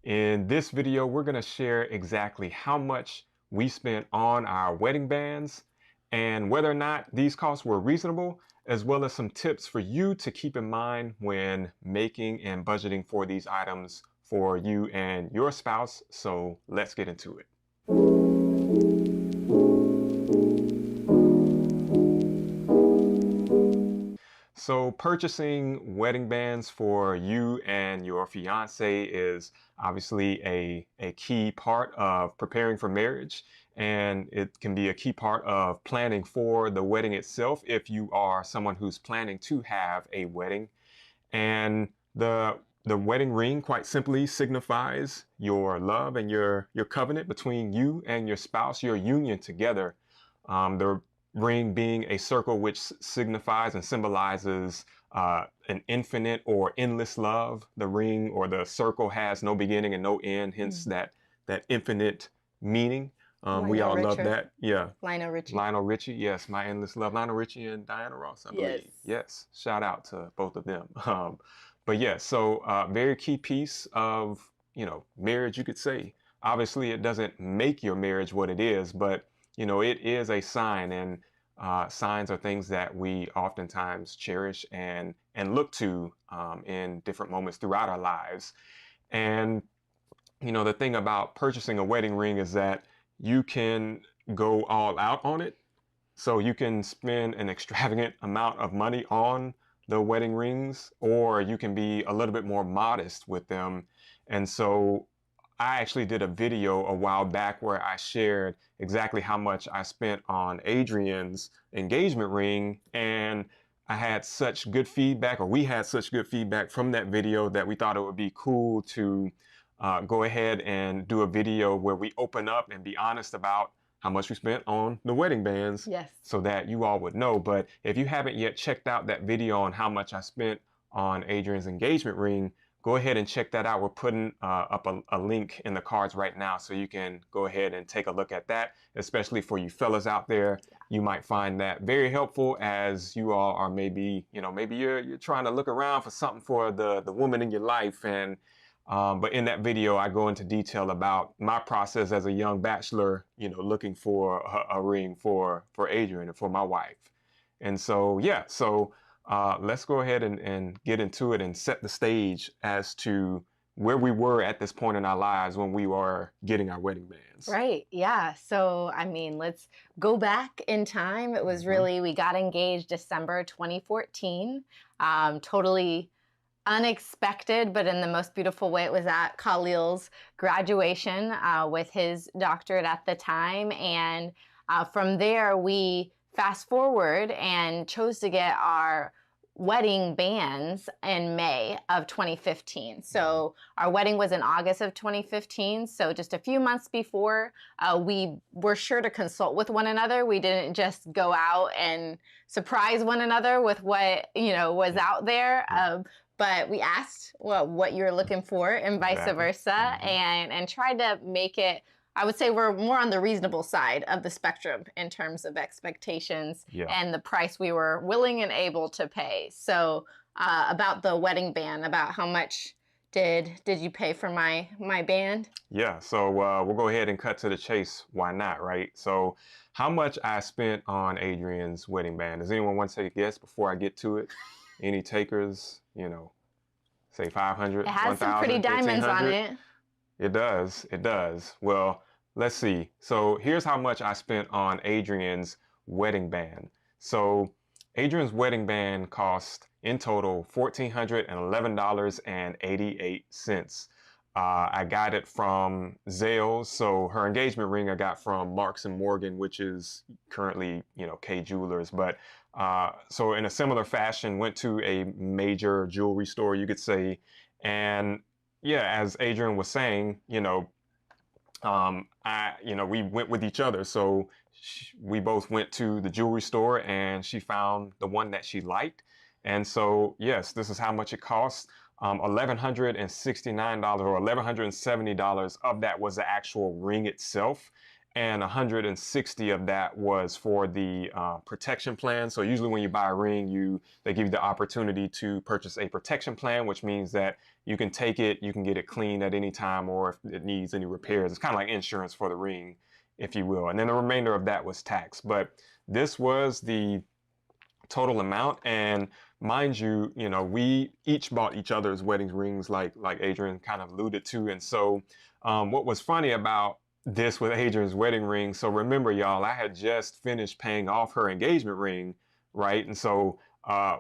In this video, we're going to share exactly how much we spent on our wedding bands and whether or not these costs were reasonable, as well as some tips for you to keep in mind when making and budgeting for these items for you and your spouse. So let's get into it. So purchasing wedding bands for you and your fiance is obviously a key part of preparing for marriage, and it can be a key part of planning for the wedding itself if you are someone who's planning to have a wedding. And the wedding ring quite simply signifies your love and your covenant between you and your spouse, your union together. The ring being a circle which signifies and symbolizes an infinite or endless love. The ring or the circle has no beginning and no end, hence that infinite meaning. We all love that. Yeah. Lionel Richie. Lionel Richie, yes, My Endless Love. Lionel Richie and Diana Ross, I believe. Yes, shout out to both of them. But yeah, so very key piece of, marriage, you could say. Obviously, it doesn't make your marriage what it is, but it is a sign, and signs are things that we oftentimes cherish and look to in different moments throughout our lives. And the thing about purchasing a wedding ring is that you can go all out on it. So you can spend an extravagant amount of money on the wedding rings, or you can be a little bit more modest with them. And so I actually did a video a while back where I shared exactly how much I spent on Adrienne's engagement ring, and I had such good feedback, or we had such good feedback from that video, that we thought it would be cool to go ahead and do a video where we open up and be honest about how much we spent on the wedding bands. Yes. So that you all would know. But if you haven't yet checked out that video on how much I spent on Adrienne's engagement ring, go ahead and check that out. We're putting up a link in the cards right now, so you can go ahead and take a look at that, especially for you fellas out there. You might find that very helpful, as you all are maybe you're trying to look around for something for the woman in your life. And but in that video, I go into detail about my process as a young bachelor, looking for a ring for Adrienne and for my wife. And so, yeah, let's go ahead and get into it and set the stage as to where we were at this point in our lives when we were getting our wedding bands. Right. Yeah. So, let's go back in time. It was really, we got engaged December 2014. Totally unexpected, but in the most beautiful way. It was at Khalil's graduation with his doctorate at the time. And from there, we fast forward and chose to get our wedding bands in May of 2015. So our wedding was in August of 2015. So just a few months before, we were sure to consult with one another. We didn't just go out and surprise one another with what, was out there. But we asked what you were looking for, and vice versa, and tried to make it, I would say we're more on the reasonable side of the spectrum in terms of expectations and the price we were willing and able to pay. So about the wedding band, about how much did you pay for my band? Yeah, so we'll go ahead and cut to the chase. Why not, right? So how much I spent on Adrienne's wedding band. Does anyone want to take a guess before I get to it? Any takers? Say 500. It has some pretty diamonds on it. It does. Well, let's see. So here's how much I spent on Adrienne's wedding band. So Adrienne's wedding band cost in total $1,411.88. I got it from Zales. So her engagement ring I got from Marks and Morgan, which is currently, K Jewelers. But so in a similar fashion, went to a major jewelry store, you could say. And yeah, as Adrienne was saying, we went with each other. So we both went to the jewelry store, and she found the one that she liked. And so, yes, this is how much it costs. $1,169 or $1,170 of that was the actual ring itself. and 160 of that was for the protection plan. So usually when you buy a ring, they give you the opportunity to purchase a protection plan, which means that you can take it, you can get it cleaned at any time, or if it needs any repairs. It's kind of like insurance for the ring, if you will. And then the remainder of that was tax. But this was the total amount. And mind you, we each bought each other's wedding rings, like Adrienne kind of alluded to. And so what was funny about this with Adrienne's wedding ring, so remember, y'all, I had just finished paying off her engagement ring, right? And so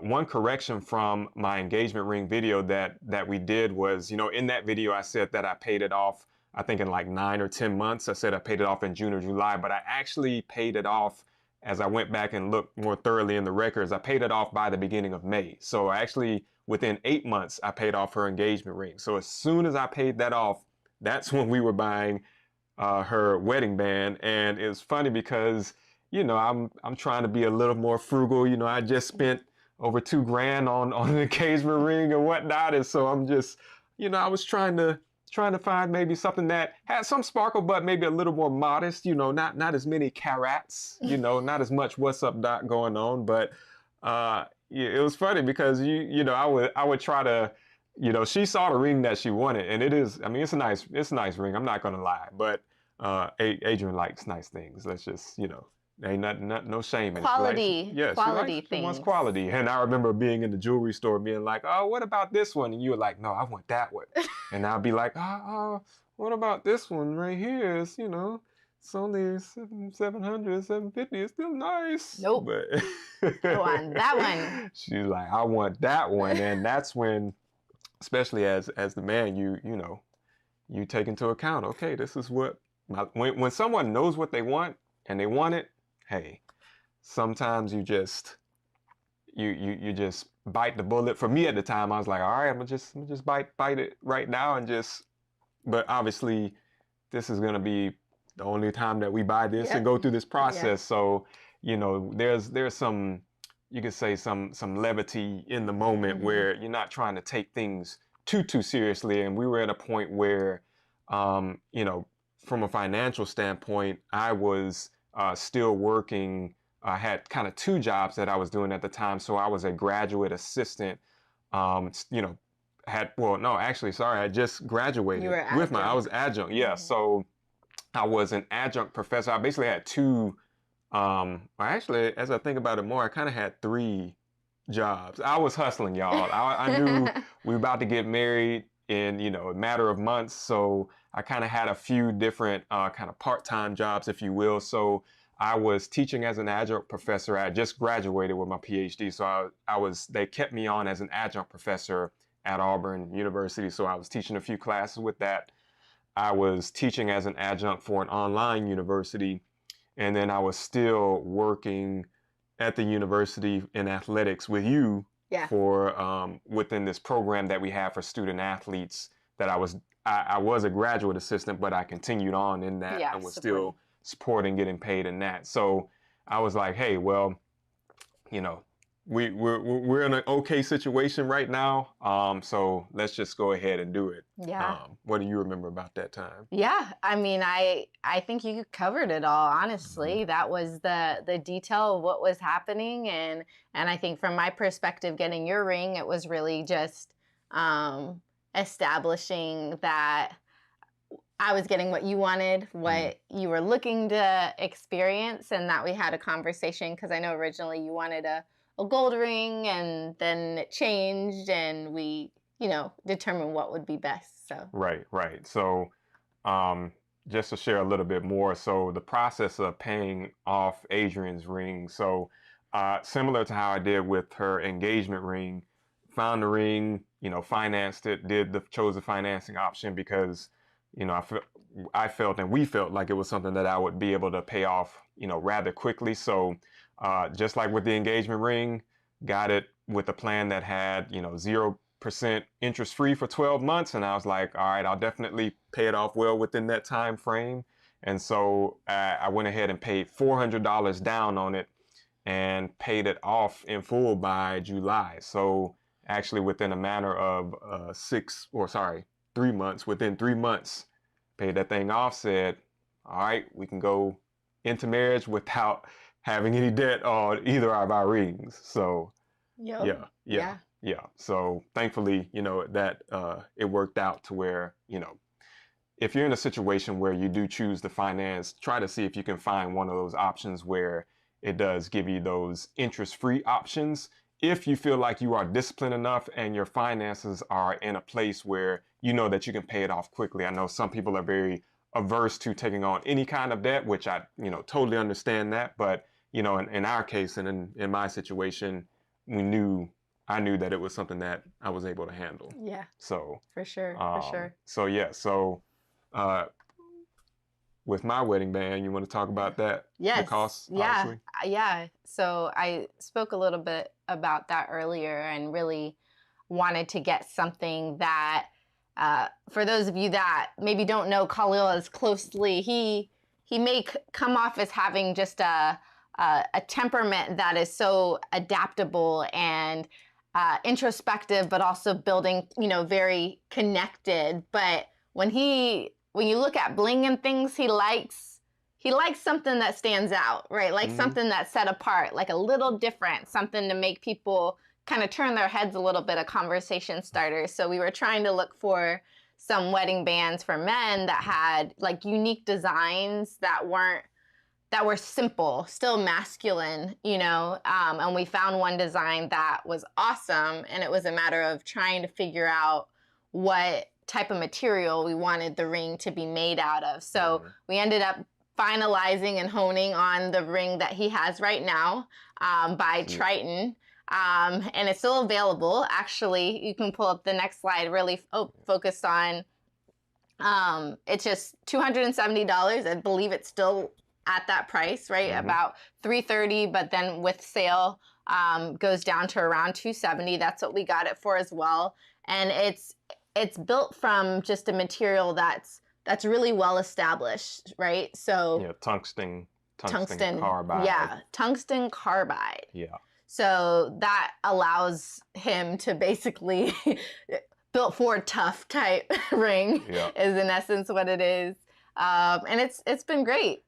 one correction from my engagement ring video that we did was, in that video, I said that I paid it off, I think in like 9 or 10 months. I said I paid it off in June or July, but I actually paid it off, as I went back and looked more thoroughly in the records, I paid it off by the beginning of May. So actually, within 8 months, I paid off her engagement ring. So as soon as I paid that off, that's when we were buying her wedding band. And it's funny because, I'm trying to be a little more frugal. I just spent over $2,000 on an engagement ring and whatnot. And so I'm just, I was trying to find maybe something that had some sparkle, but maybe a little more modest, not as many carats, not as much what's up doc going on. But it was funny because I would try to, she saw the ring that she wanted, and it's a nice ring. I'm not gonna lie, but Adrienne likes nice things. Let's just, ain't no shame in it. Quality, yes, quality she things. wants quality. And I remember being in the jewelry store being like, oh, what about this one? And you were like, no, I want that one. And I'll be like, what about this one right here? It's, it's only 700, 750. It's still nice. Nope. But go on, that one. She's like, I want that one. And that's when, especially as the man, you take into account, okay, this is what, when someone knows what they want and they want it, hey, sometimes you just bite the bullet. For me at the time, I was like, all right, I'm gonna just bite it right now but obviously this is gonna be the only time that we buy this and go through this process. Yeah. So, there's some, you could say some levity in the moment where you're not trying to take things too seriously. And we were at a point where, from a financial standpoint, I was still working. I had kind of 2 jobs that I was doing at the time. So I was a graduate assistant, I just graduated I was adjunct. Yeah. So I was an adjunct professor. I basically had 2, actually, as I think about it more, I kind of had 3 jobs. I was hustling, y'all. I knew we were about to get married in, a matter of months. So I kind of had a few different kind of part-time jobs, if you will. So I was teaching as an adjunct professor. I just graduated with my PhD. So they kept me on as an adjunct professor at Auburn University. So I was teaching a few classes with that. I was teaching as an adjunct for an online university. And then I was still working at the university in athletics with you for within this program that we have for student athletes that I was a graduate assistant, but I continued on in that and was still supporting, getting paid in that. So I was like, hey, well, we're in an okay situation right now. So let's just go ahead and do it. Yeah. What do you remember about that time? Yeah. I think you covered it all, honestly. That was the detail of what was happening. And I think from my perspective, getting your ring, it was really just establishing that I was getting what you wanted, what you were looking to experience, and that we had a conversation, because I know originally you wanted a gold ring, and then it changed, and we, determined what would be best. So right. So just to share a little bit more, so the process of paying off Adrienne's ring, so similar to how I did with her engagement ring, found the ring, financed it, chose the financing option because I felt and we felt like it was something that I would be able to pay off, rather quickly. So just like with the engagement ring, got it with a plan that had, 0% interest free for 12 months. And I was like, all right, I'll definitely pay it off well within that time frame. And so I went ahead and paid $400 down on it and paid it off in full by July. So actually within a matter of 3 months, within 3 months, paid that thing off, said, all right, we can go into marriage without having any debt on either of our rings. So Yep. yeah. So thankfully, that it worked out to where, if you're in a situation where you do choose to finance, try to see if you can find one of those options where it does give you those interest-free options. If you feel like you are disciplined enough and your finances are in a place where you know that you can pay it off quickly. I know some people are very averse to taking on any kind of debt, which I, totally understand that. But, in our case and in my situation, I knew that it was something that I was able to handle. Yeah. So for sure. So yeah. So with my wedding band, you want to talk about that? Yes. The costs, yeah. obviously? Yeah. So I spoke a little bit about that earlier and really wanted to get something that, for those of you that maybe don't know Khalil as closely, he may come off as having just a temperament that is so adaptable and introspective, but also building, very connected. But when you look at bling and things, he likes something that stands out, right? Like something that's set apart, like a little different, something to make people kind of turn their heads a little bit, a conversation starter. So we were trying to look for some wedding bands for men that had like unique designs that were simple, still masculine, and we found one design that was awesome. And it was a matter of trying to figure out what type of material we wanted the ring to be made out of. So we ended up finalizing and honing on the ring that he has right now by Triton. And it's still available. Actually, you can pull up the next slide, really focused on, it's just $270. I believe it's still at that price, right? About $330, but then with sale, goes down to around $270. That's what we got it for as well. And it's built from just a material that's really well established, right? So yeah, tungsten carbide. Yeah, tungsten carbide. Yeah. So that allows him to basically built for tough type ring is in essence what it is. And it's been great.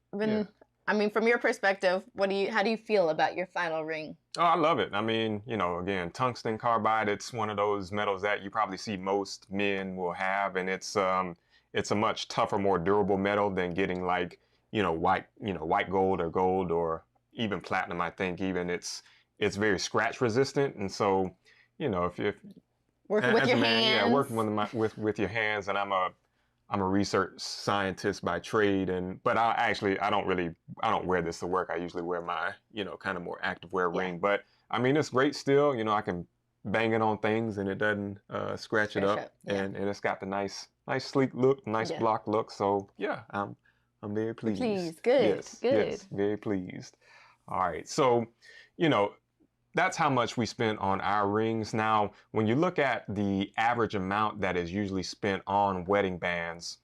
I mean, from your perspective, how do you feel about your final ring? Oh, I love it. I mean, again, tungsten carbide, it's one of those metals that you probably see most men will have, and it's a much tougher, more durable metal than getting like, white gold or even platinum. I think even it's very scratch resistant, and so, if you working with your hands, with your hands, and I'm a research scientist by trade, but I don't wear this to work. I usually wear my, kind of more active wear ring. But I mean, it's great still. I can bang it on things and it doesn't scratch it up. And it's got the nice sleek look, nice block look. So yeah, I'm very pleased. Good. Yes, very pleased. All right. So, that's how much we spent on our rings. Now, when you look at the average amount that is usually spent on wedding bands,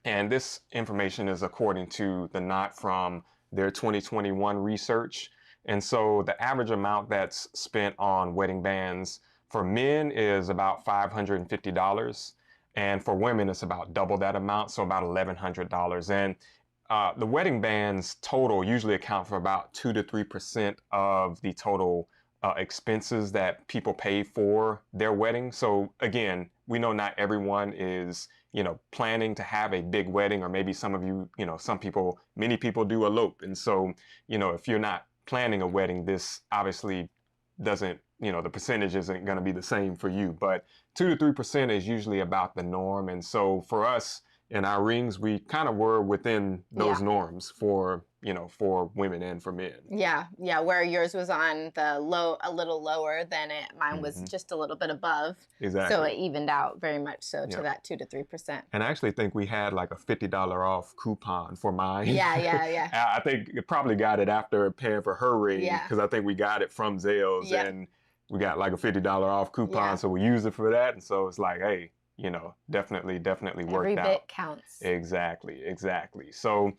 and this information is according to the Knot from their 2021 research. And so the average amount that's spent on wedding bands for men is about $550. And for women, it's about double that amount, so about $1,100. And the wedding bands total usually account for about 2 to 3% of the total expenses that people pay for their wedding. So again, we know not everyone is, planning to have a big wedding, or maybe some of you, many people do elope. And so, if you're not planning a wedding, this obviously doesn't, the percentage isn't going to be the same for you, but 2 to 3% is usually about the norm. And so for us, in our rings, we kind of were within those norms for women and for men. Yeah, where yours was on the low, a little lower than it. Mine was just a little bit above. Exactly. So it evened out very much so to that 2 to 3%. And I actually think we had like a $50 off coupon for mine. Yeah. I think it probably got it after paying for her ring, because I think we got it from Zales and we got like a $50 off coupon. So we used it for that. And so it's like, hey, definitely worked out. Every bit counts. Exactly. So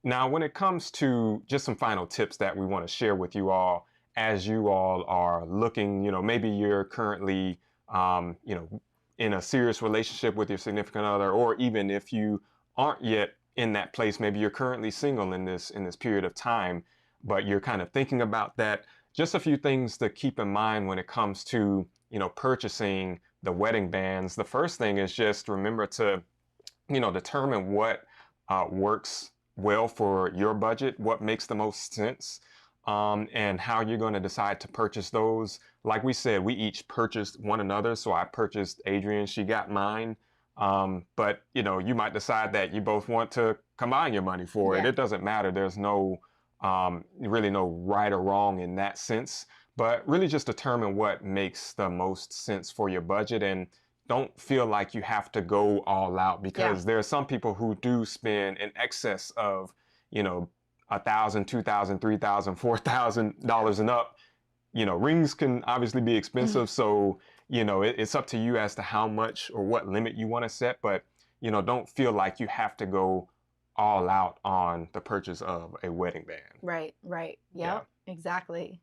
now when it comes to just some final tips that we want to share with you all, as you all are looking, maybe you're currently, in a serious relationship with your significant other, or even if you aren't yet in that place. Maybe you're currently single in this period of time, but you're kind of thinking about that. Just a few things to keep in mind when it comes to, purchasing the wedding bands. The first thing is just remember to, determine what works well for your budget, what makes the most sense, and how you're going to decide to purchase those. Like we said, we each purchased one another. So I purchased Adrienne, she got mine. But you might decide that you both want to combine your money for it. It doesn't matter. There's really no right or wrong in that sense, but really just determine what makes the most sense for your budget, and don't feel like you have to go all out, because there are some people who do spend in excess of, $1,000, $2,000, $3,000, $4,000 and up. Rings can obviously be expensive. So, it's up to you as to how much or what limit you want to set, but, don't feel like you have to go all out on the purchase of a wedding band. Right. Yep, exactly.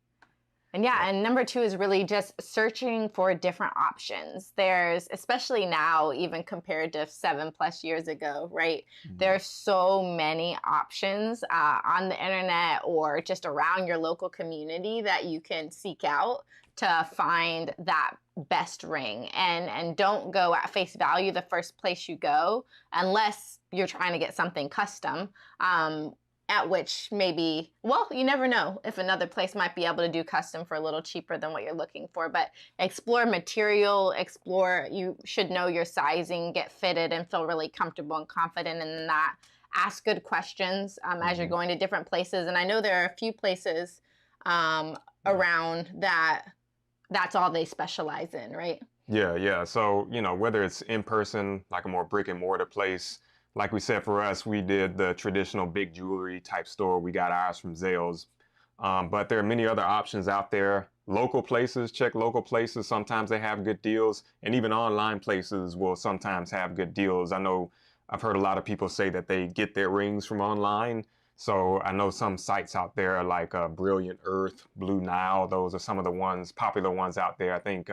And and number 2 is really just searching for different options. There's, especially now, even compared to 7+ years ago, right? There's so many options on the internet or just around your local community that you can seek out to find that best ring. And don't go at face value the first place you go, unless you're trying to get something custom. At which maybe, you never know if another place might be able to do custom for a little cheaper than what you're looking for. But explore material, you should know your sizing, get fitted and feel really comfortable and confident in that. Ask good questions as you're going to different places. And I know there are a few places around that's all they specialize in, right? Yeah. So, whether it's in person, like a more brick and mortar place, like we said, for us, we did the traditional big jewelry type store. We got ours from Zales. But there are many other options out there. Local places, check local places. Sometimes they have good deals. And even online places will sometimes have good deals. I know I've heard a lot of people say that they get their rings from online. So I know some sites out there like Brilliant Earth, Blue Nile. Those are some of the popular ones out there. I think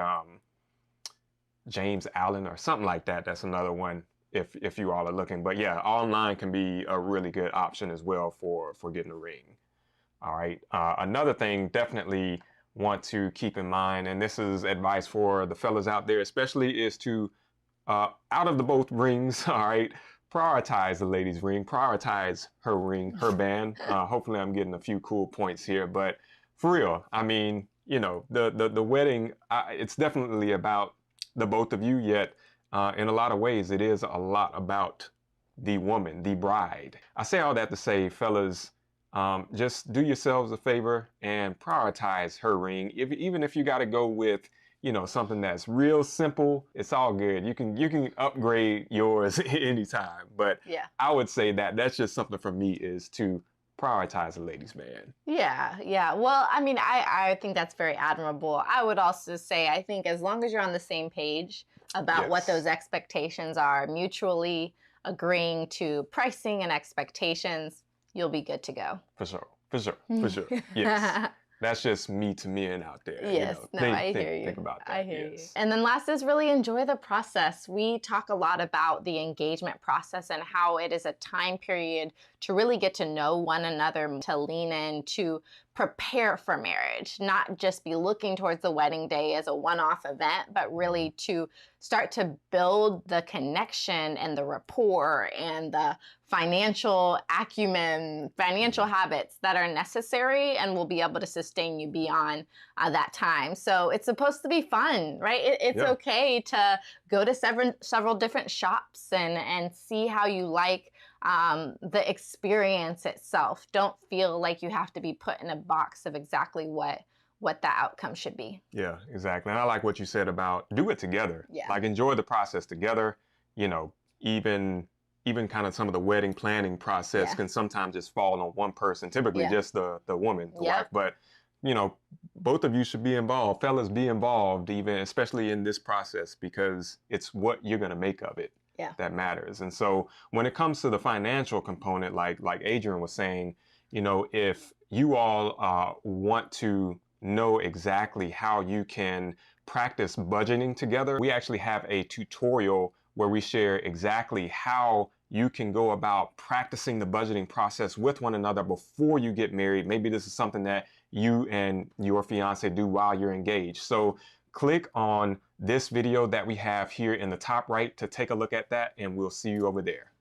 James Allen or something like that. That's another one, if you all are looking. But yeah, online can be a really good option as well for getting a ring. All right. Another thing definitely want to keep in mind, and this is advice for the fellas out there especially, is to, out of the both rings, all right, prioritize the lady's ring, prioritize her ring, her band. Hopefully I'm getting a few cool points here, but for real, I mean, the wedding, it's definitely about the both of you, yet in a lot of ways, it is a lot about the woman, the bride. I say all that to say, fellas, just do yourselves a favor and prioritize her ring. Even if you got to go with, something that's real simple, it's all good. You can upgrade yours anytime. But I would say that's just something for me, is to prioritize a ladies' man. Yeah. Well, I mean, I think that's very admirable. I would also say, I think as long as you're on the same page about what those expectations are, mutually agreeing to pricing and expectations, you'll be good to go. For sure. Yes. That's just me to men out there. Yes, I hear you. Think about that. I hear you. And then last is really enjoy the process. We talk a lot about the engagement process and how it is a time period to really get to know one another, to lean in, to prepare for marriage, not just be looking towards the wedding day as a one-off event, but really to start to build the connection and the rapport and the financial acumen, financial habits that are necessary and will be able to sustain you beyond that time. So it's supposed to be fun, right? It's okay to go to several different shops and see how you like the experience itself. Don't feel like you have to be put in a box of exactly what the outcome should be. Yeah, exactly. And I like what you said about do it together. Yeah. Like enjoy the process together. Even kind of some of the wedding planning process can sometimes just fall on one person, typically just the woman, the wife. But both of you should be involved. Fellas, be involved, even especially in this process, because it's what you're going to make of it that matters. And so when it comes to the financial component, like Adrienne was saying, if you all want to know exactly how you can practice budgeting together, we actually have a tutorial where we share exactly how you can go about practicing the budgeting process with one another before you get married. Maybe this is something that you and your fiance do while you're engaged. So click on this video that we have here in the top right to take a look at that, and we'll see you over there.